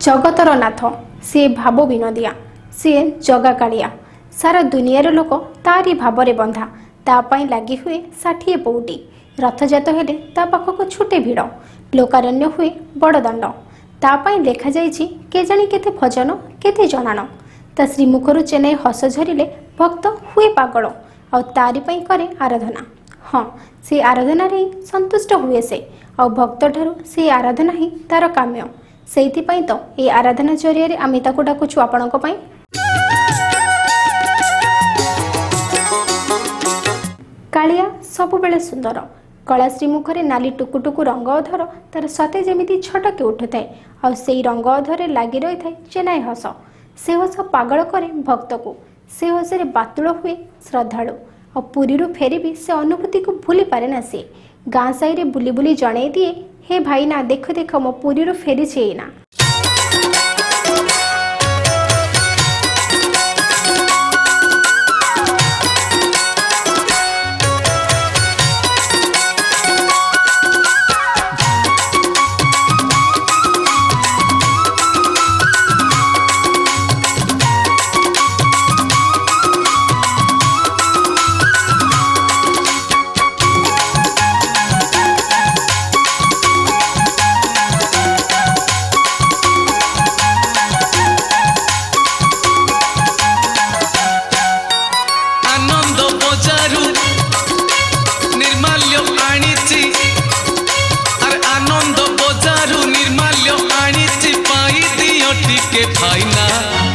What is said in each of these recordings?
जगतर नाथ सी भाव विनोदिया सी जगा कालिया सारा दुनियार लोक तारी भावरे बंधा तापाई लगी हुए 60 पौटी रथजात हेले ता पाखक छुटे भिड़ लोकारण्य हुए बड़ दंड तापाई लेखा जाइछि केजाणी केते भजन केते जनाण ता श्रीमुखरु चेन्नई हस झरिले भक्त हुए पागल और तारी पाई करे आराधना। हाँ से आराधना रे संतुष्ट हुए से और भक्त ठारू से आराधना ही तार काम्य सेइथिपाई तो ये आराधना जरिया आम ताकू डाकुछु आपणक पई। कालिया सबुबेले सुंदर कला श्रीमुखरे नाली टुकुटुकु रंग अधर तार सते जेमिति छटके उठुए और से रंग अधरे लगी रही था चेन्नई हस से हस पागल करे भक्त को से हसरे बातुल हुए श्रद्धालु और पुरी फेरी भी से अनुभूति को भूली पारे ना सी गाँ साई बुली बुली जणे दिए हे भाई ना देख देख मो पुरी फेरी छे ना।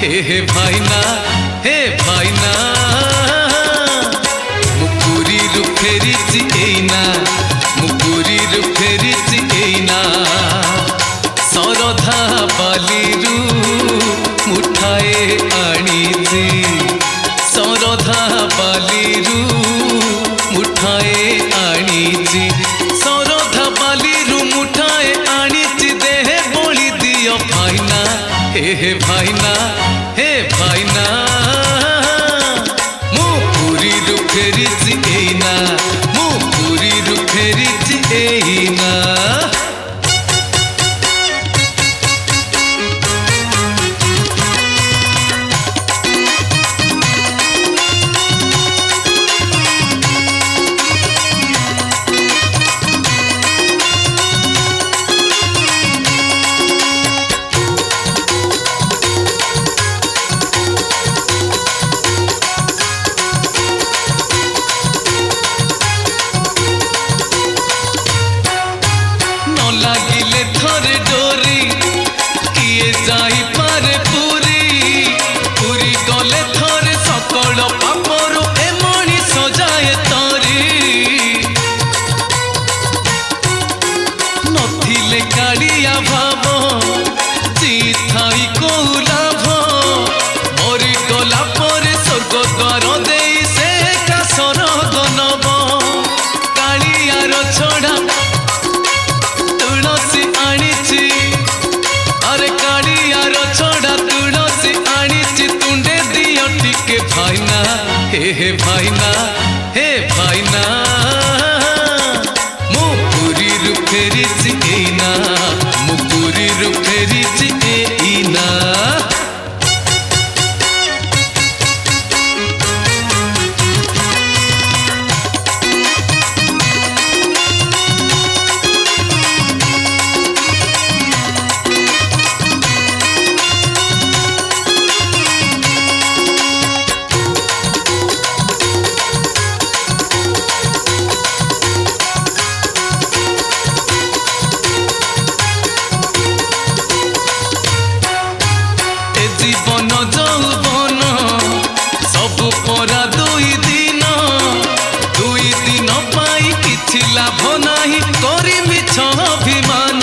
हे भाईना हे भाईना मुकुरी रुफेरी एना मुकुरी रुफेरी एना सरधा बालीरू मुठाए आनीची सरधा बालीरू मुठाए आनीची सरधा बालीरू मुठाए आनीची देहे बोली दियो भाईना हे भाईना हे भाईना मु पूरी रुफेरी एना मु पूरी रुफेरी एना। हे भाईना हे भाईना मु पूरी रुफेरी एना मु पूरी रुफेरी एना। जीवन जौवन सब परा दुई दिन पाई किछि लाभ नाही करी मिछ अभिमान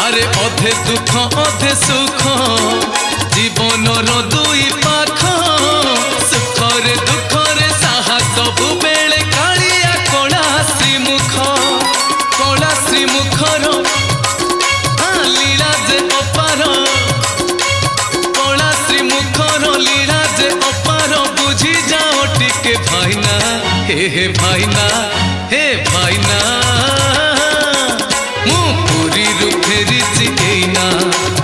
अरे अधे दुख अधे सुख जीवनर दुई पाख सुखरे दुखरे साहा सबु बेले कालिया कला श्रीमुखर भाईना हे भाईना मु पूरी ପୁରୀରୁ ଫେରିଛି ଏଇନା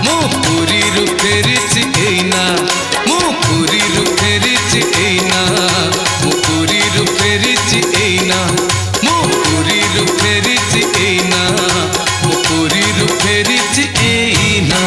ମୁଁ ପୁରୀରୁ ଫେରିଛି ଏଇନା ମୁଁ ପୁରୀରୁ ଫେରିଛି ଏଇନା ମୁଁ ପୁରୀରୁ ଫେରିଛି ଏଇନା ମୁଁ ପୁରୀରୁ ଫେରିଛି ଏଇନା ମୁଁ ପୁରୀରୁ ଫେରିଛି ଏଇନା।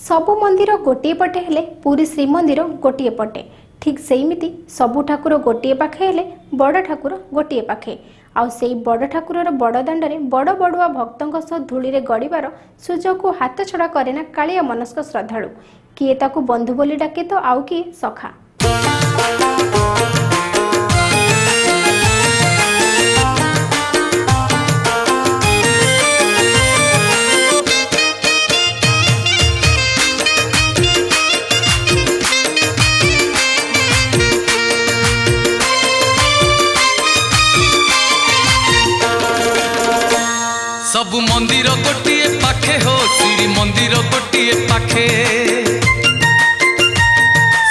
सबु मंदिर गोटे पटे हेले पुरी श्रीमंदिर गोटे पटे ठीक सेमिति सबु ठाकुर गोटे पाखे हेले बड़ ठाकुर गोटे पाखे आउ सेई बड़ ठाकुर बड़ दाण्डे बड़ बड़ुआ भक्तों सह धूली गड़िबार सुजोग को हाथ छड़ा करेना कालिया मनस्क श्रद्धालु किए ताकू बंधु बोली डाके तो आउ किए सखा। सबु मंदिर गोटिए पाखे हो श्री मंदिर गोटिए पाखे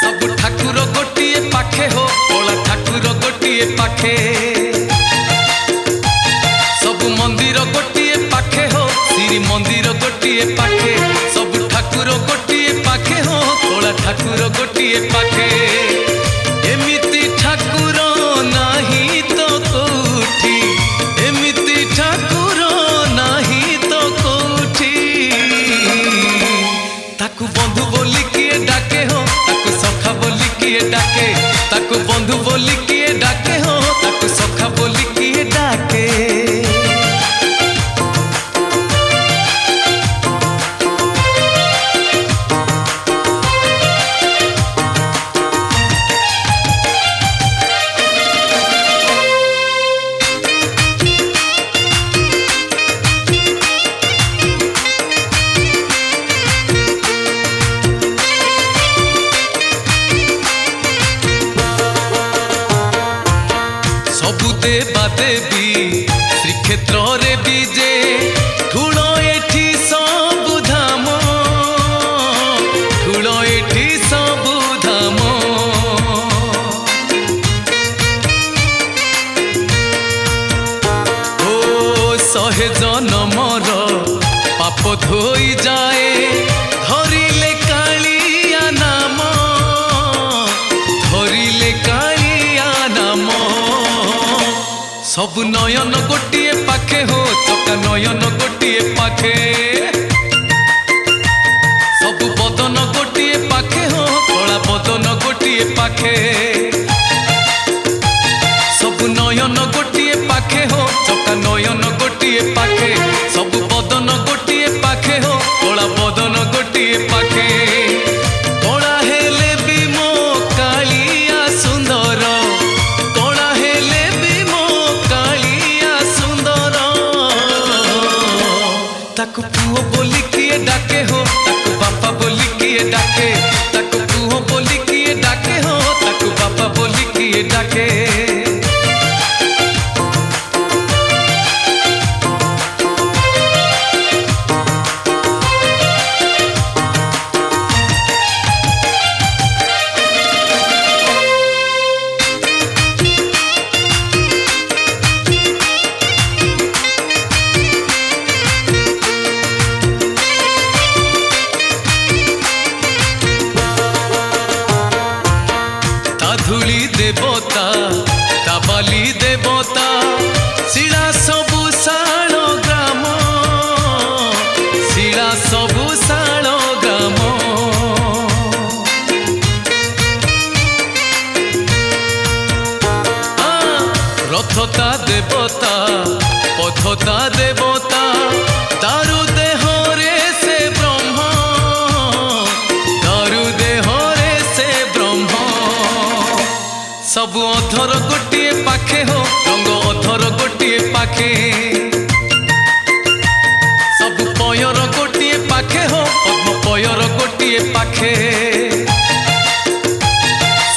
सबु ठाकुर गोटिए पाखे हो कला ठाकुर गोटिए पाखे सबु मंदिर गोटिए पाखे हो श्री मंदिर गोटिए पाखे सबु ठाकुर गोटिए पाखे हो कला ठाकुर गोटिए पाखे एमिति ठाकुर नाही तो कोठी एमिति ठाकुर नाही तो कोठी ताकू बंधु बोली किए डाके हो ताकू सखा बोली किए डाके ताकू बंधु बोली किए डाके हो ताकू सखा बोली किए डाके। सबु देवा देवी श्रीक्षेत्र रे बीजे ठूल एठी सबु धाम ठूल एठी सबु धाम ओ सहे जनमर पाप धोई जाए धरिले कालिया नाम धरिले कालिया नाम सबु नयन गोटिए पाखे हो चका नयन गोटिए पाखे सबु बदन गोटिए पाखे हो कला बदन गोटिए पाखे सबु नयन गोटिए पाखे हो चका नयन गोटिए पाखे सबु बदन गोटिए पाखे हो कला बदन गोटिए पाखे कला हेले भी मो कालिया सुंदर कला हेले भी मो कालिया सुंदर ताकू पुओ बोली किए डाके हो ताकू बापा बोली किए डाके ताकू पुओ बोली किए डाके हो ताकू बापा बोली किए डाके। धूली देवता ताबाली देवता शिला सबु शाल ग्राम शिला सबु शाल ग्राम रथता देवता पथता देवता दारु देहरे से ब्रह्म दारु देहरे से ब्रह्म सबु अधर गोटिए पाखे हो रंग अधर गोटिए पाखे सबु पयर गोटिए पाखे हो पद्म पयर गोटिए पाखे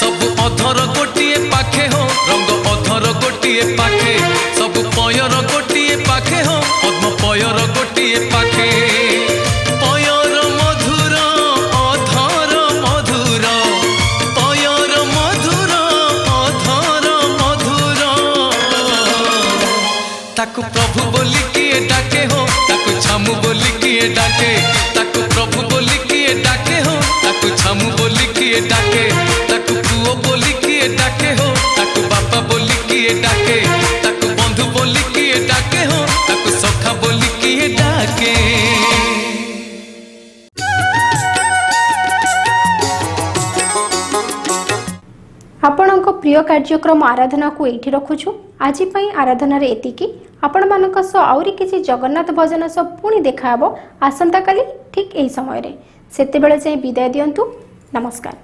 सबु अधर गोटिए पाखे हो रंग अधर गोटिए पाखे सबु पयर गोटिए पाखे हो पद्म पयर गोटिए पाखे पयर मधुर अधर मधुर पयर मधुर अधर मधुर ताकू प्रभु बोली किए डाके हो ताकू छामू बोली किए डाके ताकू प्रभु बोली किए डाके हो ताकू छामू बोली किए डाके ताकू पुओ बोली किए डाके हो ताकू बापा बोली किए डाके ताकू बंधु बोली किए डाके हो ताकू सखा बोली किए डाके। आपणक प्रिय कार्यक्रम आराधना को एठी रखुछु। आज पई आराधना रे एतिकी। आपण मानक सह आउरी किछि जगन्नाथ भजन सह पुणी देखा हबो आसंता काली ठीक एही समय रे। सेते बेले जाय विदाय दियंतु। नमस्कार।